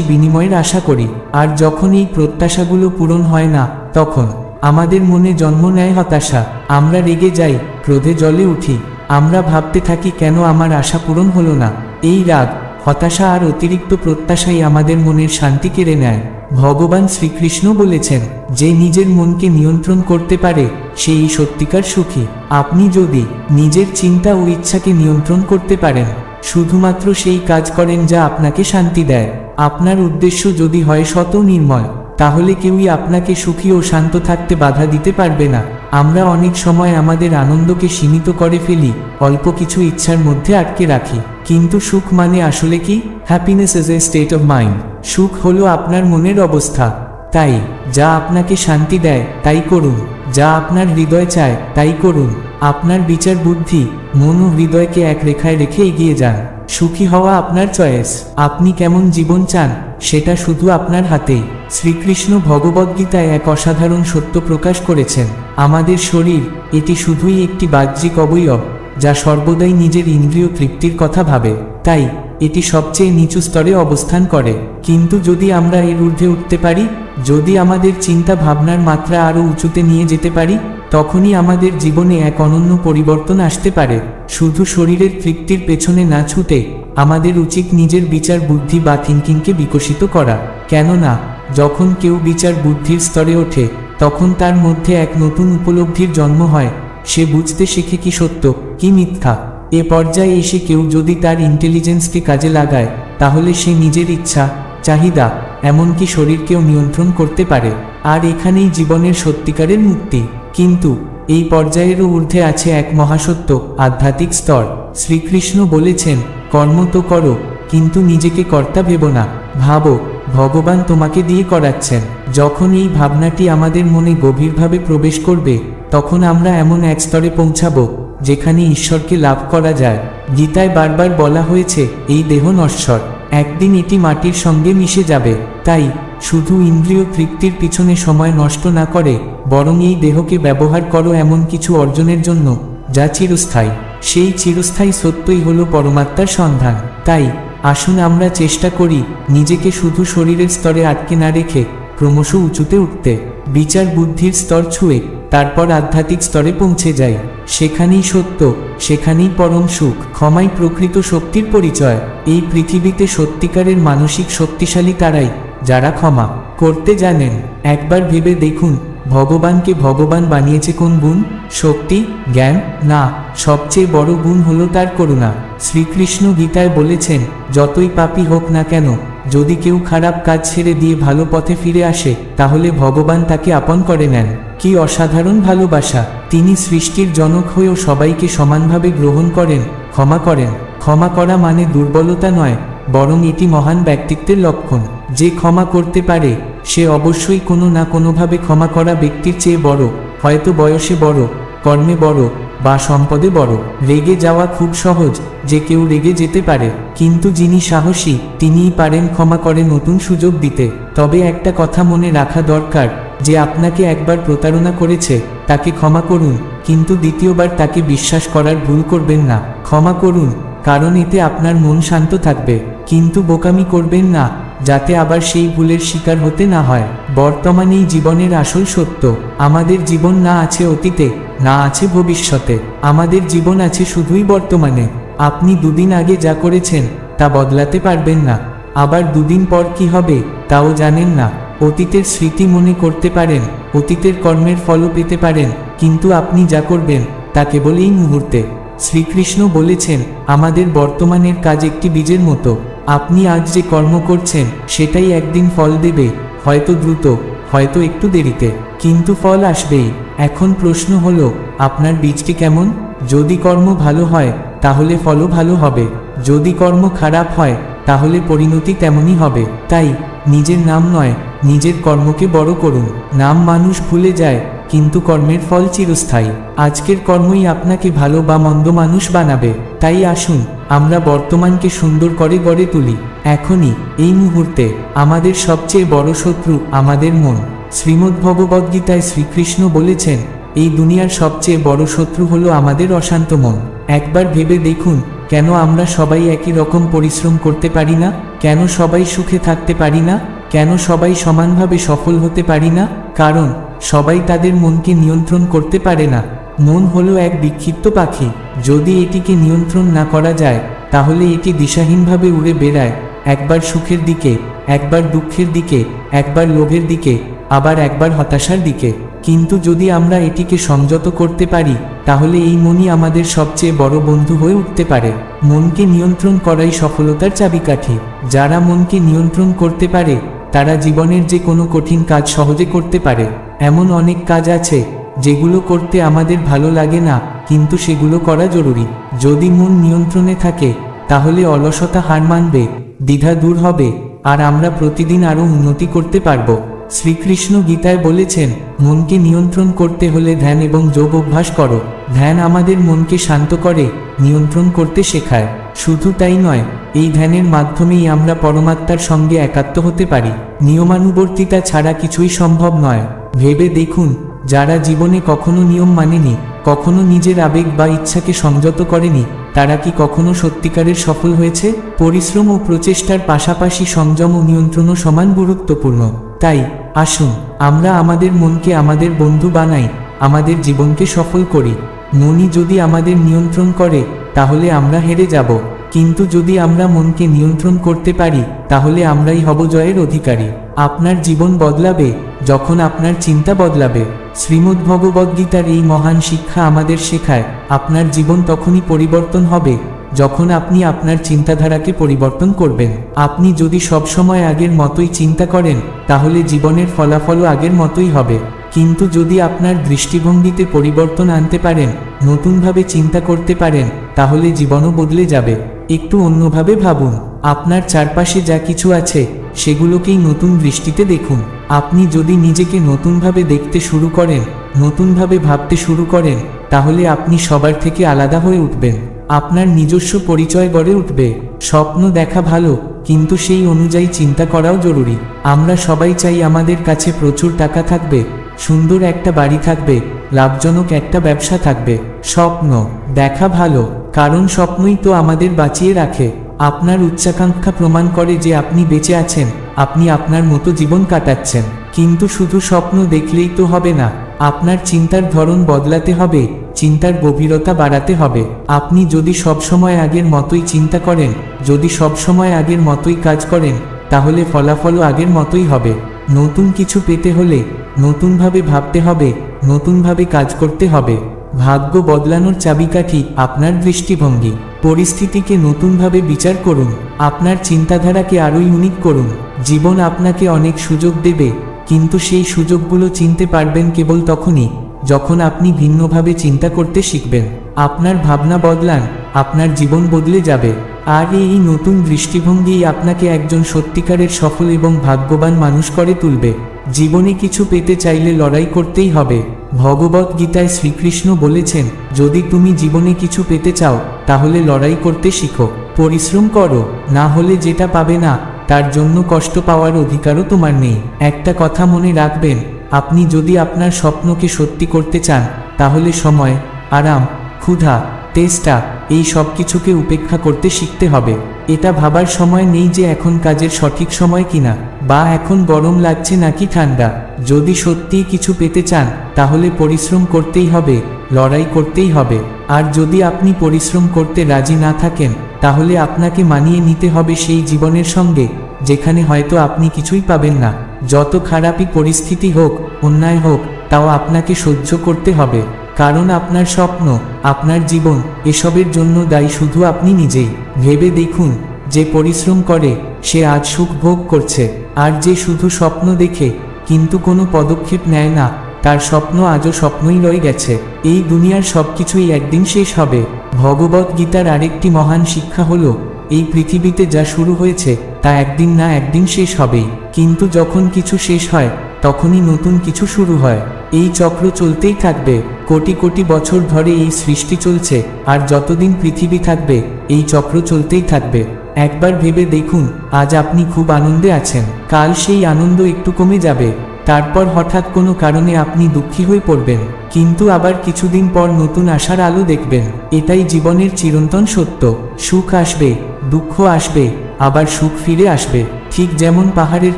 বিনিময়ের আশা করি, আর যখন এই প্রত্যাশাগুলো পূরণ হয় না, তখন আমাদের মনে জন্ম নেয় হতাশা। আমরা রেগে যাই, ক্রোধে জ্বলে উঠি, আমরা ভাবতে থাকি কেন আমার আশা পূরণ হলো না। এই রাগ, হতাশা আর অতিরিক্ত প্রত্যাশাই আমাদের মনের শান্তি কেড়ে নেয়। ভগবান শ্রীকৃষ্ণ বলেছেন, যে নিজের মনকে নিয়ন্ত্রণ করতে পারে সেই সত্যিকার সুখী। আপনি যদি নিজের চিন্তা ও ইচ্ছাকে নিয়ন্ত্রণ করতে পারেন, শুধুমাত্র সেই কাজ করেন যা আপনাকে শান্তি দেয়, আপনার উদ্দেশ্য যদি হয় সৎ ও নির্মল, তাহলে কেউই আপনাকে সুখী ও শান্ত থাকতে বাধা দিতে পারবে না। আমরা অনেক সময় আমাদের আনন্দকে সীমিত করে ফেলি, অল্প কিছু ইচ্ছার মধ্যে আটকে রাখি। কিন্তু সুখ মানে আসলে কি? Happiness is a state of mind. সুখ হলো আপনার মনের অবস্থা। তাই যা আপনাকে শান্তি দেয় তাই করুন, যা আপনার হৃদয় চায় তাই করুন। আপনার বিচার বুদ্ধি, মন ও হৃদয়কে এক রেখায় রেখে এগিয়ে যান। সুখী হওয়া আপনার চয়েস। আপনি কেমন জীবন চান সেটা শুধু আপনার হাতেই। শ্রীকৃষ্ণ ভগবদ্গীতায় এক অসাধারণ সত্য প্রকাশ করেছেন। আমাদের শরীর, এটি শুধুই একটি বাহ্যিক অবয়ব যা সর্বদাই নিজের ইন্দ্রিয় তৃপ্তির কথা ভাবে। তাই এটি সবচেয়ে নিচু স্তরে অবস্থান করে। কিন্তু যদি আমরা এর ঊর্ধ্বে উঠতে পারি, যদি আমাদের চিন্তা ভাবনার মাত্রা আরও উঁচুতে নিয়ে যেতে পারি, তখনই আমাদের জীবনে এক অনন্য পরিবর্তন আসতে পারে। শুধু শরীরের তৃপ্তির পেছনে না ছুটে আমাদের উচিত নিজের বিচার বুদ্ধি বা থিঙ্কিংকে বিকশিত করা। কেননা যখন কেউ বিচার বুদ্ধির স্তরে ওঠে, তখন তার মধ্যে এক নতুন উপলব্ধির জন্ম হয়। সে বুঝতে শেখে কি সত্য, কি মিথ্যা। এ পর্যায়ে এসে কেউ যদি তার ইন্টেলিজেন্সকে কাজে লাগায়, তাহলে সে নিজের ইচ্ছা, চাহিদা, এমনকি শরীরকেও নিয়ন্ত্রণ করতে পারে। আর এখানেই জীবনের সত্যিকারের মুক্তি। কিন্তু এই পর্যায়েরও ঊর্ধ্বে আছে এক মহাসত্য, আধ্যাত্মিক স্তর। শ্রীকৃষ্ণ বলেছেন, কর্ম তো করো, কিন্তু নিজেকে কর্তা ভেবো না। ভাবো ভগবান তোমাকে দিয়ে করাচ্ছেন। যখন এই ভাবনাটি আমাদের মনে গভীরভাবে প্রবেশ করবে, তখন আমরা এমন এক স্তরে পৌঁছাবো যেখানে ঈশ্বরকে লাভ করা যায়। গীতায় বারবার বলা হয়েছে, এই দেহ নশ্বর, একদিন এটি মাটির সঙ্গে মিশে যাবে। তাই শুধু ইন্দ্রিয় তৃপ্তির পিছনে সময় নষ্ট না করে, বরং এই দেহকে ব্যবহার করো এমন কিছু অর্জনের জন্য যা চিরস্থায়ী। সেই চিরস্থায়ী সত্যই হলো পরমাত্মার সন্ধান। তাই আসুন আমরা চেষ্টা করি নিজেকে শুধু শরীরের স্তরে আটকে না রেখে ক্রমশ উঁচুতে উঠতে। বিচার বুদ্ধির স্তর ছুঁয়ে তারপর আধ্যাত্মিক স্তরে পৌঁছে যাই। সেখানেই সত্য, সেখানেই পরম সুখ। ক্ষমাই প্রকৃত শক্তির পরিচয়। এই পৃথিবীতে সত্যিকারের মানসিক শক্তিশালী তারাই যারা ক্ষমা করতে জানেন। একবার ভেবে দেখুন, ভগবানকে ভগবান বানিয়েছে কোন গুণ? শক্তি, জ্ঞান? না, সবচেয়ে বড় গুণ হলো তার করুণা। শ্রীকৃষ্ণ গীতায় বলেছেন, যতই পাপী হোক না কেন, যদি কেউ খারাপ কাজ ছেড়ে দিয়ে ভালো পথে ফিরে আসে, তাহলে ভগবান তাকে আপন করে নেন। কি অসাধারণ ভালোবাসা! তিনি সৃষ্টির জনক হয়েও সবাইকে সমানভাবে গ্রহণ করেন, ক্ষমা করেন। ক্ষমা করা মানে দুর্বলতা নয়, বরং এটি মহান ব্যক্তিত্বের লক্ষণ। যে ক্ষমা করতে পারে সে অবশ্যই কোনো না কোনোভাবে ক্ষমা করা ব্যক্তির চেয়ে বড়, হয়তো বয়সে বড়, কর্মে বড় বা সম্পদে বড়। রেগে যাওয়া খুব সহজ, যে কেউ রেগে যেতে পারে, কিন্তু যিনি সাহসী তিনিই পারেন ক্ষমা করে নতুন সুযোগ দিতে। তবে একটা কথা মনে রাখা দরকার, যে আপনাকে একবার প্রতারণা করেছে তাকে ক্ষমা করুন, কিন্তু দ্বিতীয়বার তাকে বিশ্বাস করার ভুল করবেন না। ক্ষমা করুন, কারণ এতে আপনার মন শান্ত থাকবে, কিন্তু বোকামি করবেন না, যাতে আবার সেই ভুলের শিকার হতে না হয়। বর্তমানেই জীবনের আসল সত্য। আমাদের জীবন না আছে অতীতে, না আছে ভবিষ্যতে, আমাদের জীবন আছে শুধুই বর্তমানে। আপনি দুদিন আগে যা করেছেন তা বদলাতে পারবেন না, আবার দুদিন পর কি হবে তাও জানেন না। অতীতের স্মৃতি মনে করতে পারেন, অতীতের কর্মের ফলও পেতে পারেন, কিন্তু আপনি যা করবেন তা কেবল এই মুহূর্তে। শ্রীকৃষ্ণ বলেছেন, আমাদের বর্তমানের কাজ একটি বীজের মতো। আপনি আজ যে কর্ম করছেন সেটাই একদিন ফল দেবে, হয়তো দ্রুত, হয়তো একটু দেরিতে, কিন্তু ফল আসবেই। এখন প্রশ্ন হলো, আপনার বীজটি কেমন? যদি কর্ম ভালো হয় তাহলে ফলও ভালো হবে, যদি কর্ম খারাপ হয় তাহলে পরিণতি তেমনই হবে। তাই নিজের নাম নয়, নিজের কর্মকে বড় করুন। নাম মানুষ ভুলে যায়, কিন্তু কর্মের ফল চিরস্থায়ী। আজকের কর্মই আপনাকে ভালো বা মন্দ মানুষ বানাবে। তাই আসুন আমরা বর্তমানকে সুন্দর করে গড়ে তুলি। এখনই, এই মুহূর্তে। আমাদের সবচেয়ে বড় শত্রু আমাদের মন। শ্রীমদ্ভগবদ্গীতায় শ্রীকৃষ্ণ বলেছেন, এই দুনিয়ার সবচেয়ে বড় শত্রু হলো আমাদের অশান্ত মন। একবার ভেবে দেখুন, কেন আমরা সবাই একই রকম পরিশ্রম করতে পারি না? কেন সবাই সুখে থাকতে পারি না? কেন সবাই সমানভাবে সফল হতে পারি না? কারণ সবাই তাদের মনকে নিয়ন্ত্রণ করতে পারে না। মন হলো এক বিক্ষিপ্ত পাখি। যদি এটিকে নিয়ন্ত্রণ না করা যায় তাহলে এটি দিশাহীনভাবে উড়ে বেড়ায়, একবার সুখের দিকে, একবার দুঃখের দিকে, একবার লোভের দিকে, আবার একবার হতাশার দিকে। কিন্তু যদি আমরা এটিকে সংযত করতে পারি তাহলে এই মনই আমাদের সবচেয়ে বড় বন্ধু হয়ে উঠতে পারে। মনকে নিয়ন্ত্রণ করাই সফলতার চাবিকাঠি। যারা মনকে নিয়ন্ত্রণ করতে পারে তারা জীবনের যে কোনো কঠিন কাজ সহজে করতে পারে। এমন অনেক কাজ আছে যেগুলো করতে আমাদের ভালো লাগে না, কিন্তু সেগুলো করা জরুরি। যদি মন নিয়ন্ত্রণে থাকে তাহলে অলসতা হার মানবে, দ্বিধা দূর হবে, আর আমরা প্রতিদিন আরও উন্নতি করতে পারব। শ্রীকৃষ্ণ গীতায় বলেছেন, মনকে নিয়ন্ত্রণ করতে হলে ধ্যান এবং যোগ অভ্যাস করো। ধ্যান আমাদের মনকে শান্ত করে, নিয়ন্ত্রণ করতে শেখায়। শুধু তাই নয়, এই ধ্যানের মাধ্যমেই আমরা পরমাত্মার সঙ্গে একাত্ম হতে পারি। নিয়মানুবর্তিতা ছাড়া কিছুই সম্ভব নয়। ভেবে দেখুন, যারা জীবনে কখনো নিয়ম মানেনি, কখনো নিজের আবেগ বা ইচ্ছাকে সংযত করেনি, তারা কি কখনো সত্যিকারের সফল হয়েছে? পরিশ্রম ও প্রচেষ্টার পাশাপাশি সংযম ও নিয়ন্ত্রণও সমান গুরুত্বপূর্ণ। তাই আসুন আমরা আমাদের মনকে আমাদের বন্ধু বানাই, আমাদের জীবনকে সফল করি। মনই যদি আমাদের নিয়ন্ত্রণ করে তাহলে আমরা হেরে যাব, কিন্তু যদি আমরা মনকে নিয়ন্ত্রণ করতে পারি তাহলে আমরাই হব জয়ের অধিকারী। আপনার জীবন বদলাবে যখন আপনার চিন্তা বদলাবে। শ্রীমদ্ভগবদ্গীতার এই মহান শিক্ষা আমাদের শেখায়, আপনার জীবন তখনই পরিবর্তন হবে যখন আপনি আপনার চিন্তাধারাকে পরিবর্তন করবেন। আপনি যদি সবসময় আগের মতোই চিন্তা করেন তাহলে জীবনের ফলাফলও আগের মতোই হবে। কিন্তু যদি আপনার দৃষ্টিভঙ্গিতে পরিবর্তন আনতে পারেন, নতুনভাবে চিন্তা করতে পারেন, তাহলে জীবনও বদলে যাবে। একটু অন্যভাবে ভাবুন। আপনার চারপাশে যা কিছু আছে সেগুলোকেই নতুন দৃষ্টিতে দেখুন। আপনি যদি নিজেকে নতুনভাবে দেখতে শুরু করেন, নতুনভাবে ভাবতে শুরু করেন, তাহলে আপনি সবার থেকে আলাদা হয়ে উঠবেন। আপনার নিজস্ব পরিচয় গড়ে উঠবে। স্বপ্ন দেখা ভালো, কিন্তু সেই অনুযায়ী চিন্তা করাও জরুরি। আমরা সবাই চাই আমাদের কাছে প্রচুর টাকা থাকবে, সুন্দর একটা বাড়ি থাকবে, লাভজনক একটা ব্যবসা থাকবে। স্বপ্ন দেখা ভালো, কারণ স্বপ্নই তো আমাদের বাঁচিয়ে রাখে। আপনার উচ্চাকাঙ্ক্ষা প্রমাণ করে যে আপনি বেঁচে আছেন, আপনি আপনার মতো জীবন কাটাচ্ছেন। কিন্তু শুধু স্বপ্ন দেখলেই তো হবে না, আপনার চিন্তার ধরন বদলাতে হবে, চিন্তার গভীরতা বাড়াতে হবে। আপনি যদি সবসময় আগের মতোই চিন্তা করেন, যদি সবসময় আগের মতোই কাজ করেন, তাহলে ফলাফলও আগের মতোই হবে। নতুন কিছু পেতে হলে নতুনভাবে ভাবতে হবে, নতুনভাবে কাজ করতে হবে। ভাগ্য বদলানোর চাবিকাঠি আপনার দৃষ্টিভঙ্গি। পরিস্থিতিকে নতুনভাবে বিচার করুন, আপনার চিন্তাধারাকে আরও ইউনিক করুন। জীবন আপনাকে অনেক সুযোগ দেবে, কিন্তু সেই সুযোগগুলো চিনতে পারবেন কেবল তখনই যখন আপনি ভিন্নভাবে চিন্তা করতে শিখবেন। আপনার ভাবনা বদলান, আপনার জীবন বদলে যাবে। আর এই নতুন দৃষ্টিভঙ্গি আপনাকে একজন সত্যিকারের সফল এবং ভাগ্যবান মানুষ করে তুলবে। জীবনে কিছু পেতে চাইলে লড়াই করতেই হবে। ভগবদ্গীতায় শ্রীকৃষ্ণ বলেছেন, যদি তুমি জীবনে কিছু পেতে চাও তাহলে লড়াই করতে শিখো, পরিশ্রম করো, না হলে যেটা পাবে না তার জন্য কষ্ট পাওয়ার অধিকারও তোমার নেই। একটা কথা মনে রাখবেন, আপনি যদি আপনার স্বপ্নকে সত্যি করতে চান তাহলে সময়, আরাম, ক্ষুধা, তেষ্টা এই সব কিছুকে উপেক্ষা করতে শিখতে হবে। এটা ভাবার সময় নেই যে এখন কাজের সঠিক সময় কিনা, বা এখন গরম লাগছে নাকি ঠান্ডা। যদি সত্যিই কিছু পেতে চান তাহলে পরিশ্রম করতেই হবে, লড়াই করতেই হবে। আর যদি আপনি পরিশ্রম করতে রাজি না থাকেন তাহলে আপনাকে মানিয়ে নিতে হবে সেই জীবনের সঙ্গে যেখানে হয়তো আপনি কিছুই পাবেন না। যত খারাপই পরিস্থিতি হোক, অন্যায় হোক, তাও আপনাকে সহ্য করতে হবে। কারণ আপনার স্বপ্ন, আপনার জীবন, এসবের জন্য দায়ী শুধু আপনি নিজেই। ভেবে দেখুন, যে পরিশ্রম করে সে আজ সুখ ভোগ করছে, আর যে শুধু স্বপ্ন দেখে কিন্তু কোনো পদক্ষেপ নেয় না, তার স্বপ্ন আজও স্বপ্নই রয়ে গেছে। এই দুনিয়ার সবকিছুই একদিন শেষ হবে। ভগবদ্গীতার আরেকটি মহান শিক্ষা হলো, এই পৃথিবীতে যা শুরু হয়েছে তা একদিন না একদিন শেষ হবেই। কিন্তু যখন কিছু শেষ হয় তখনই নতুন কিছু শুরু হয়। এই চক্র চলতেই থাকবে। কোটি কোটি বছর ধরে এই সৃষ্টি চলছে, আর যতদিন পৃথিবী থাকবে এই চক্র চলতেই থাকবে। একবার ভেবে দেখুন, আজ আপনি খুব আনন্দে আছেন, কাল সেই আনন্দ একটু কমে যাবে, তারপর হঠাৎ কোনো কারণে আপনি দুঃখী হয়ে পড়বেন, কিন্তু আবার কিছুদিন পর নতুন আশার আলো দেখবেন। এটাই জীবনের চিরন্তন সত্য। সুখ আসবে, দুঃখ আসবে, আবার সুখ ফিরে আসবে, ঠিক যেমন পাহাড়ের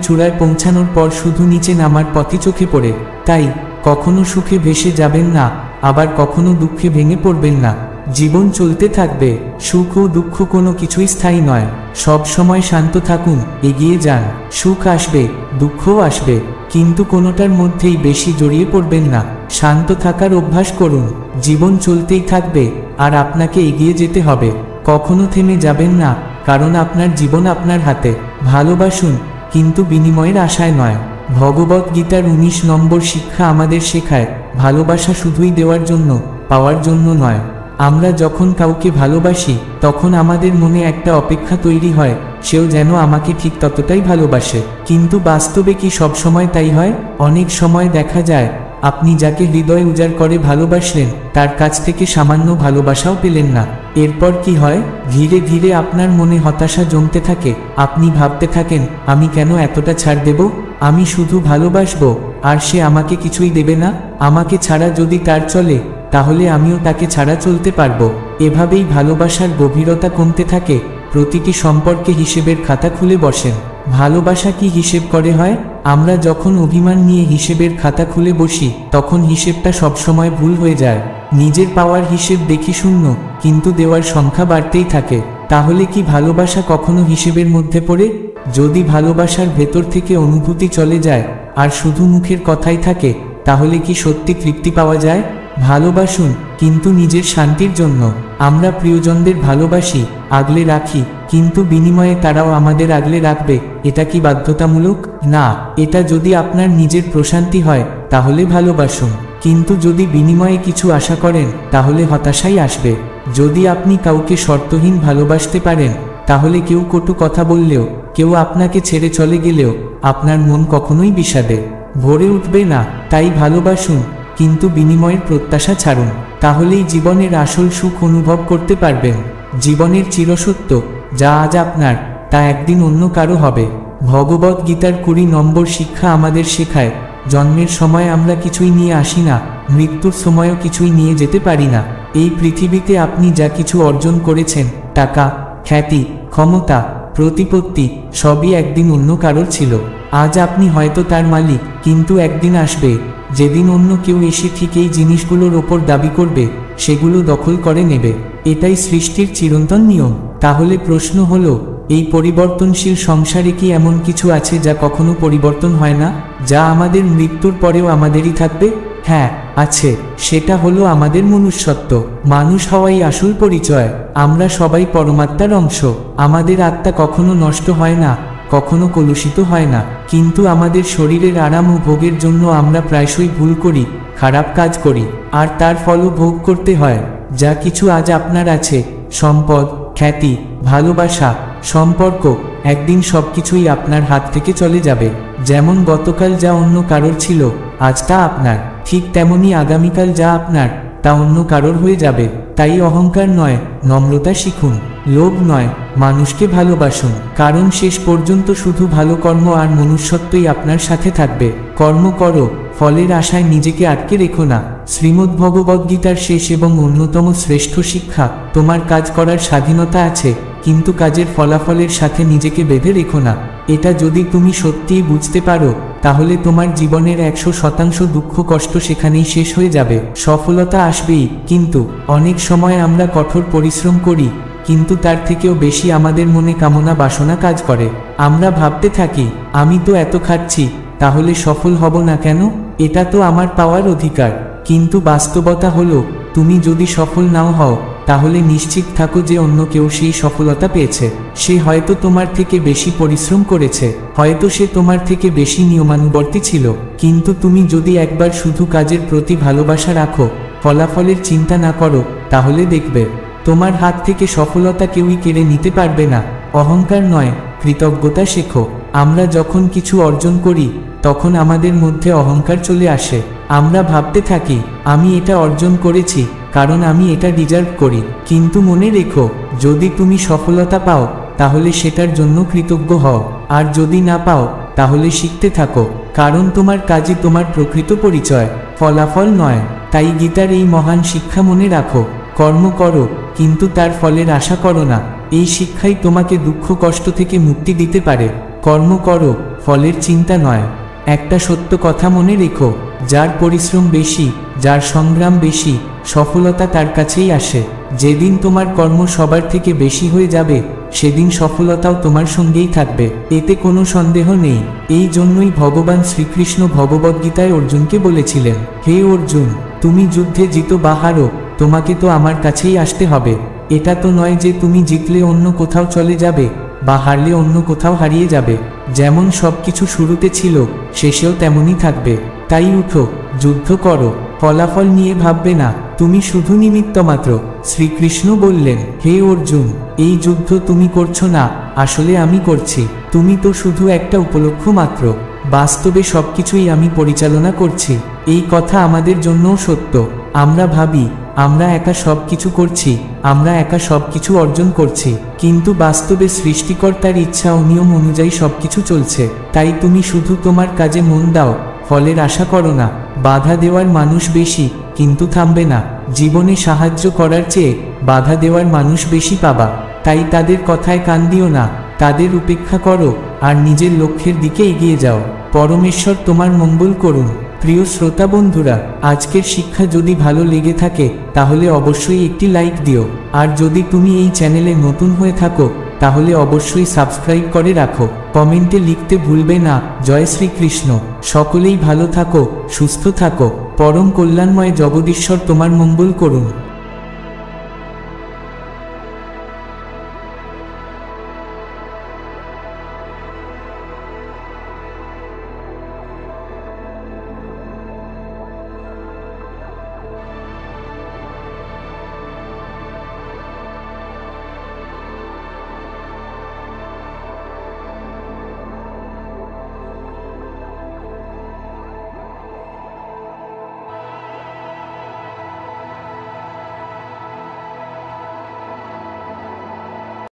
চূড়ায় পৌঁছানোর পর শুধু নিচে নামার পথই চোখে পড়ে। তাই কখনো সুখে ভেসে যাবেন না, আবার কখনো দুঃখে ভেঙে পড়বেন না। জীবন চলতে থাকবে, সুখ ও দুঃখ কোনো কিছুই স্থায়ী নয়। সব সময় শান্ত থাকুন, এগিয়ে যান। সুখ আসবে, দুঃখও আসবে, কিন্তু কোনোটার মধ্যেই বেশি জড়িয়ে পড়বেন না। শান্ত থাকার অভ্যাস করুন। জীবন চলতেই থাকবে, আর আপনাকে এগিয়ে যেতে হবে। কখনো থেমে যাবেন না, কারণ আপনার জীবন আপনার হাতে। ভালোবাসুন, কিন্তু বিনিময়ের আশায় নয়। ভগবত গীতার 19 নম্বর শিক্ষা আমাদের শেখায়, ভালোবাসা শুধুই দেওয়ার জন্য, পাওয়ার জন্য নয়। আমরা যখন কাউকে ভালোবাসি, তখন আমাদের মনে একটা অপেক্ষা তৈরি হয়, সেও যেন আমাকে ঠিক ততটাই ভালোবাসে। কিন্তু বাস্তবে কি সবসময় তাই হয়? অনেক সময় দেখা যায় আপনি যাকে হৃদয় উজাড় করে ভালোবাসলেন, তার কাছ থেকে সামান্য ভালোবাসাও পেলেন না। এরপর কি হয়? ধীরে ধীরে আপনার মনে হতাশা জমতে থাকে। আপনি ভাবতে থাকেন, আমি কেন এতটা ছাড় দেব? আমি শুধু ভালোবাসবো, আর সে আমাকে কিছুই দেবে না। আমাকে ছাড়া যদি তার চলে, তাহলে আমিও তাকে ছাড়া চলতে পারবো। এভাবেই ভালোবাসার গভীরতা কমতে থাকে। প্রতিটি সম্পর্কে হিসেবের খাতা খুলে বসেন। ভালোবাসা কি হিসেব করে হয়? আমরা যখন অভিমান নিয়ে হিসেবের খাতা খুলে বসি, তখন হিসেবটা সবসময় ভুল হয়ে যায়। নিজের পাওয়ার হিসেব দেখি শূন্য, কিন্তু দেওয়ার সংখ্যা বাড়তেই থাকে। তাহলে কি ভালোবাসা কখনো হিসেবের মধ্যে পড়ে? যদি ভালোবাসার ভেতর থেকে অনুভূতি চলে যায়, আর শুধু মুখের কথাই থাকে, তাহলে কি সত্যি তৃপ্তি পাওয়া যায়? ভালোবাসুন, কিন্তু নিজের শান্তির জন্য। আমরা প্রিয়জনদের ভালোবাসি, আগলে রাখি, কিন্তু বিনিময়ে তারাও আমাদের আগলে রাখবে। এটা কি বাধ্যতামূলক? না। এটা যদি আপনার নিজের প্রশান্তি হয়, তাহলে ভালোবাসুন। কিন্তু যদি বিনিময়ে কিছু আশা করেন, তাহলে হতাশাই আসবে। যদি আপনি কাউকে শর্তহীন ভালোবাসতে পারেন, তাহলে কেউ কটু কথা বললেও, কেউ আপনাকে ছেড়ে চলে গেলেও, আপনার মন কখনোই বিষাদে ভরে উঠবে না। তাই ভালোবাসুন, কিন্তু বিনিময়ের প্রত্যাশা ছাড়ুন। তাহলেই জীবনের আসল সুখ অনুভব করতে পারবেন। জীবনের চিরসত্য, যা আজ আপনার, তা একদিন অন্য কারো হবে। ভগবত গীতার 20 নম্বর শিক্ষা আমাদের শেখায়, জন্মের সময় আমরা কিছুই নিয়ে আসি না, মৃত্যুর সময়ও কিছুই নিয়ে যেতে পারি না। এই পৃথিবীতে আপনি যা কিছু অর্জন করেছেন, টাকা, খ্যাতি, ক্ষমতা, প্রতিপত্তি, সবই একদিন অন্য কারোর ছিল। আজ আপনি হয়তো তার মালিক, কিন্তু একদিন আসবে যেদিন অন্য কেউ এসে ঠিক এই জিনিসগুলোর ওপর দাবি করবে, সেগুলো দখল করে নেবে। এটাই সৃষ্টির চিরন্তন নিয়ম। তাহলে প্রশ্ন হলো, এই পরিবর্তনশীল সংসারে কি এমন কিছু আছে যা কখনো পরিবর্তন হয় না, যা আমাদের মৃত্যুর পরেও আমাদেরই থাকবে? হ্যাঁ, আছে। সেটা হলো আমাদের মনুষ্যত্ব। মানুষ হওয়াই আসল পরিচয়। আমরা সবাই পরমাত্মার অংশ। আমাদের আত্মা কখনো নষ্ট হয় না, কখনো কলুষিত হয় না। কিন্তু আমাদের শরীরের আরাম ও ভোগের জন্য আমরা প্রায়শই ভুল করি, খারাপ কাজ করি, আর তার ফলও ভোগ করতে হয়। যা কিছু আজ আপনার আছে, সম্পদ, খ্যাতি, ভালোবাসা, সম্পর্ক, একদিন সবকিছুই আপনার হাত থেকে চলে যাবে। যেমন গতকাল যা অন্য কারোর ছিল, আজ তা আপনার, ঠিক তেমনি আগামীকাল যা আপনার, তা অন্য কারোর হয়ে যাবে। তাই অহংকার নয়, নম্রতা শিখুন। লোভ নয়, মানুষকে ভালোবাসুন। কারণ শেষ পর্যন্ত শুধু ভালো কর্ম আর মনুষ্যত্বই আপনার সাথে থাকবে। কর্ম করো, ফলের আশায় নিজেকে আটকে রেখো না। শ্রীমদ্ ভগবদ্গীতার শেষ এবং অন্যতম শ্রেষ্ঠ শিক্ষা, তোমার কাজ করার স্বাধীনতা আছে, কিন্তু কাজের ফলাফলের সাথে নিজেকে বেঁধে রেখো না। এটা যদি তুমি সত্যিই বুঝতে পারো, তাহলে তোমার জীবনের 100% দুঃখ কষ্ট সেখানেই শেষ হয়ে যাবে। সফলতা আসবেই, কিন্তু অনেক সময় আমরা কঠোর পরিশ্রম করি, কিন্তু তার থেকেও বেশি আমাদের মনে কামনা বাসনা কাজ করে। আমরা ভাবতে থাকি, আমি তো এত খাচ্ছি, তাহলে সফল হব না কেন? এটা তো আমার পাওয়ার অধিকার। কিন্তু বাস্তবতা হলো, তুমি যদি সফল নাও হও, তাহলে নিশ্চিত থাকো যে অন্য কেউ সেই সফলতা পেয়েছে। সে হয়তো তোমার থেকে বেশি পরিশ্রম করেছে, হয়তো সে তোমার থেকে বেশি নিয়মানুবর্তী ছিল। কিন্তু তুমি যদি একবার শুধু কাজের প্রতি ভালোবাসা রাখো, ফলাফলের চিন্তা না করো, তাহলে দেখবে তোমার হাত থেকে সফলতা কেউই কেড়ে নিতে পারবে না। অহংকার নয়, কৃতজ্ঞতা শেখো। আমরা যখন কিছু অর্জন করি, তখন আমাদের মধ্যে অহংকার চলে আসে। আমরা ভাবতে থাকি, আমি এটা অর্জন করেছি, কারণ আমি এটা ডিজার্ভ করি। কিন্তু মনে রেখো, যদি তুমি সফলতা পাও, তাহলে সেটার জন্য কৃতজ্ঞ হও, আর যদি না পাও, তাহলে শিখতে থাকো। কারণ তোমার কাজই তোমার প্রকৃত পরিচয়, ফলাফল নয়। তাই গীতার এই মহান শিক্ষা মনে রাখো, কর্ম করো, কিন্তু তার ফলের আশা করো না। এই শিক্ষাই তোমাকে দুঃখ কষ্ট থেকে মুক্তি দিতে পারে। কর্ম করো, ফলের চিন্তা নয়। একটা সত্য কথা মনে রেখো, যার পরিশ্রম বেশি, যার সংগ্রাম বেশি, সফলতা তার কাছেই আসে। যেদিন তোমার কর্ম সবার থেকে বেশি হয়ে যাবে, সেদিন সফলতাও তোমার সঙ্গেই থাকবে, এতে কোনো সন্দেহ নেই। এই জন্যই ভগবান শ্রীকৃষ্ণ ভগবদ্গীতায় অর্জুনকে বলেছিলেন, হে অর্জুন, তুমি যুদ্ধে জিতো বা হারো, তোমাকে তো আমার কাছেই আসতে হবে। এটা তো নয় যে তুমি জিতলে অন্য কোথাও চলে যাবে বা হারলে অন্য কোথাও হারিয়ে যাবে। যেমন সবকিছু শুরুতে ছিল, শেষেও তেমনই থাকবে। তাই উঠো, যুদ্ধ করো, ফলাফল নিয়ে ভাববে না, তুমি শুধু নিমিত্ত মাত্র। শ্রীকৃষ্ণ বললেন, হে অর্জুন, এই যুদ্ধ তুমি করছো না, আসলে আমি করছি। তুমি তো শুধু একটা উপলক্ষ মাত্র, বাস্তবে সবকিছুই আমি পরিচালনা করছি। এই কথা আমাদের জন্যও সত্য। আমরা ভাবি আমরা একা সবকিছু করছি, আমরা একা সবকিছু অর্জন করছি, কিন্তু বাস্তবে সৃষ্টিকর্তার ইচ্ছা ও নিয়ম অনুযায়ী সবকিছু চলছে। তাই তুমি শুধু তোমার কাজে মন দাও, ফলের আশা করো না। বাধা দেওয়ার মানুষ বেশি, কিন্তু থামবে না। জীবনে সাহায্য করার চেয়ে বাধা দেওয়ার মানুষ বেশি পাবা। তাই তাদের কথায় কান দিও না, তাদের উপেক্ষা করো আর নিজের লক্ষ্যের দিকে এগিয়ে যাও। পরমেশ্বর তোমার মঙ্গল করুন। প্রিয় শ্রোতা বন্ধুরা, আজকের শিক্ষা যদি ভালো লেগে থাকে তাহলে অবশ্যই একটি লাইক দিও। আর যদি তুমি এই চ্যানেলে নতুন হয়ে থাকো তাহলে অবশ্যই সাবস্ক্রাইব করে রাখো। কমেন্টে লিখতে ভুলবে না, জয় শ্রীকৃষ্ণ। সকলেই ভালো থাকো, সুস্থ থাকো। পরম কল্যাণময় জগদীশ্বর তোমার মঙ্গল করুন।